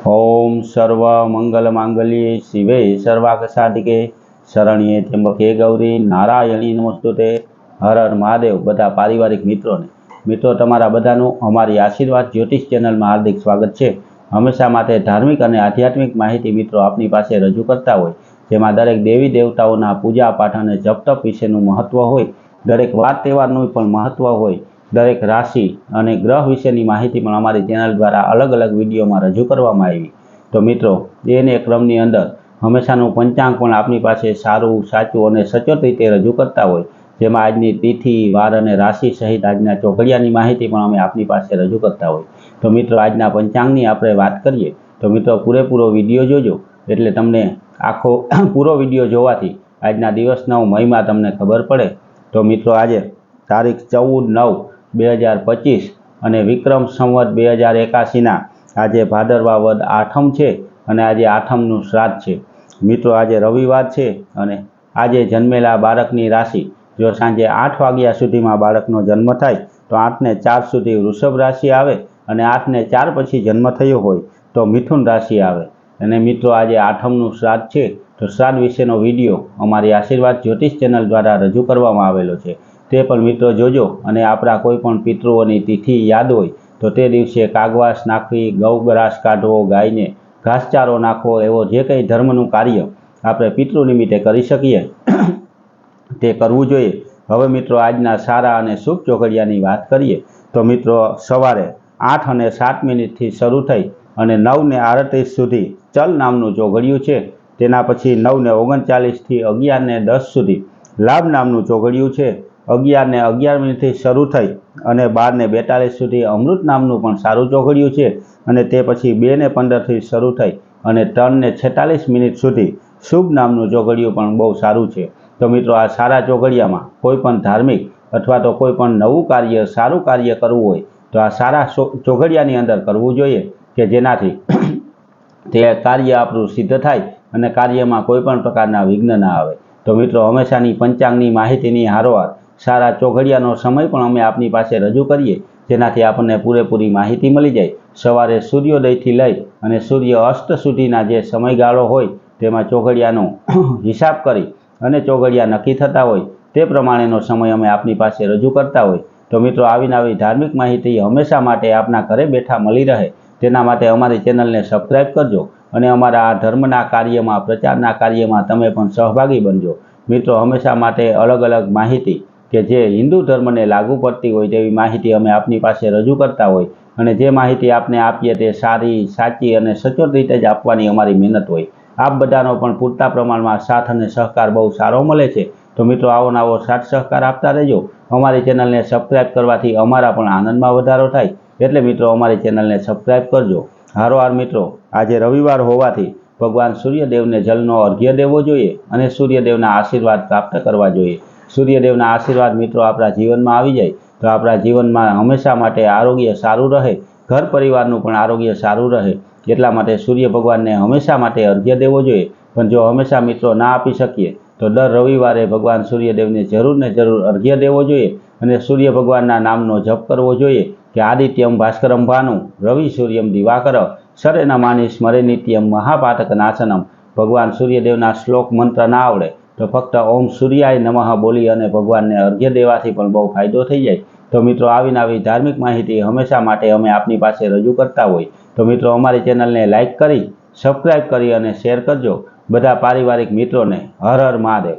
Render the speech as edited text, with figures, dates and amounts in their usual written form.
ओम सर्व मंगल मांगल्ये शिवे सर्वार्थ साधिके शरण्ये त्र्यंबके गौरी नारायणी नमस्तुते। हर हर महादेव। बधा पारिवारिक मित्रों तमारा बधानुं अमारी आशीर्वाद ज्योतिष चेनल में हार्दिक स्वागत है। हमेशा माटे धार्मिक और आध्यात्मिक माहिती मित्रों आपनी पासे रजू करता होय, जेमां दरेक देवी देवताओना पूजा पाठ और जप तप विशेनुं महत्व होय, दरेक वार तहेवारनुं पण महत्व होय, दरेक राशि और ग्रह विशेनी माहिती पण अमारी चेनल द्वारा अलग अलग विडियो में रजू करवामां आवी। तो मित्रों एने क्रमनी अंदर हमेशानुं पंचांग पण आपनी पासे सारूं साचुं अने सचोट रीते रजू करता होय, जेमां आजनी तिथि वार अने राशि सहित आजना चोघड़ियानी माहिती पण अमे आपनी पासे रजू करता होय। तो मित्रों आजना पंचांगनी आपणे वात करीए तो मित्रों पूरेपूरो विडियो जोजो, एटले तमने आखो पूरो विडियो जोवाथी आजना दिवसनो महिमा तमने खबर पड़े। तो मित्रों आज तारीख 14/9/2025 अने विक्रम संवत 2081 आज भादरवा वद आठम है अने आज आठमनु श्राद्ध है। मित्रों आज रविवार है अने आज जन्मेला बाळकनी राशि जो सांजे 8 वाग्या सुधीमां बाळकनो जन्म थाय तो 8 ने 4 सुधी वृषभ राशि आवे अने 8 ने 4 पछी जन्म थयो होय तो मिथुन राशि आवे। अने मित्रों आज आठमनु श्राद्ध है तो श्राद्ध विशेनो विडियो अमारी आशीर्वाद ज्योतिष चेनल द्वारा रजू करवामां आवेलो छे, ते पण मित्रों जोजो। अने आपणा कोईपण पितृओनी तिथि याद होय तो ते दिवसे कागवास नाखवी, गौग्रास काढवो, गायने घासचारो नाखवो, एवो जे कंई धर्मनुं कार्य आपणे पितृ निमित्ते करी शकीए ते करवुं जोईए। हवे मित्रों आजना सारा अने शुभ चोघड़ियानी वात करीए तो मित्रों सवारे 8:07 थी शरू थई अने 9:38 सुधी चल नामनुं चोघड़ियुं छे। तेना पछी 9:39 थी 11:10 सुधी लाभ नामनुं चोघड़ियुं छे। 11:11 थी शरू थई अने 12:42 सुधी अमृत नामनुं पण सारूं चोघड़ियुं छे अने ते पछी 2:15 थी शरू थई अने 3:46 सुधी शुभ नामनुं चोघड़ियुं पण बहु सारूं छे। तो मित्रों आ सारा चोघड़ियामां कोईपण धार्मिक अथवा तो कोईपण नवुं कार्य सारूं कार्य करवुं होय तो आ सारा चोघड़ियानी अंदर करवुं जोईए के जेनाथी ते कार्य आपणुं सिद्ध थाय अने कार्यमां कोईपण प्रकारना विघ्न न आवे। तो मित्रों हमेशानी पंचांगनी माहितीनी हारोहार सारा चोघड़ियानो समय पण अमे आपनी पासे रजू करीए, जेनाथी आपने पूरेपूरी माहिती मळी जाय। सवारे सूर्योदयथी लई अने सूर्य अस्त सुधीना जे समयगाळो होय तेमां चोघड़ियानो हिसाब करी अने चोघड़िया नक्की थता होय ते प्रमाणेनो समय अमे आपनी पासे रजू करता होय। तो मित्रों आवी नवी धार्मिक माहिती हमेशा माटे आपना घरे बैठा मळी रहे तेना माटे अमारी चेनलने सब्सक्राइब करजो अने अमारा आ धर्मना कार्यमां प्रचारना कार्यमां तमे पण सहभागी बनजो। मित्रों हमेशा माटे अलग अलग माहिती के जे हिंदू धर्म ने लागू पड़ती होय तेवी माहिती अमे आपनी पासे रजू करता होय अने जे माहिती आपने आपीए ते सारी साची अने सचोट रीते ज आपवानी अमारी मेहनत होय। आप बधानो पण पूरता प्रमाणमां साथ अने सहकार बहु सारो मळे छे। तो मित्रों आवो नवो साथ सहकार आपता रहेजो। अमारी चेनलने सब्सक्राइब करवाथी अमारा पण आनंदमां वधारो थाय, एटले मित्रों अमारी चेनलने सब्सक्राइब करजो। हारोहार मित्रों आज रविवार होवाथी भगवान सूर्यदेवने जलनो अर्घ्य देवो जोईए अने सूर्यदेवना आशीर्वाद प्राप्त करवा जोईए। सूर्यदेवना आशीर्वाद मित्रों आपणा जीवन में आवी जाए तो आपणा जीवन में हमेशा माटे आरोग्य सारूं रहे, घर परिवारनुं पण आरोग्य सारूं रहे, एटला माटे सूर्य भगवान ने हमेशा माटे अर्घ्य देवो जोईए। पण जो हमेशा मित्रों ना आपी शकीए तो दर रविवारे भगवान सूर्यदेव ने जरूर ने जरूर अर्घ्य देवो जोईए अने सूर्य भगवानना नामनो जप करवो जोईए कि आदित्यम भास्करम भानु रवि सूर्यम दिवाकर सरेनमानि स्मरे नित्यम महापातक नाशनम। भगवान सूर्यदेवना श्लोक मंत्र ना आवड़े तो फक्त ओम सूर्याय नमः बोली अने भगवान ने अर्घ्य देवाथी पण बहु फायदो थई जाय। तो मित्रों आवी नवी धार्मिक माहिती हमेशा माटे अमे आपनी पासे रजू करता होय। तो मित्रों अमारी चेनलने लाइक करी, सब्सक्राइब करी अने शेर करजो। बधा पारिवारिक मित्रों ने हर हर महादेव।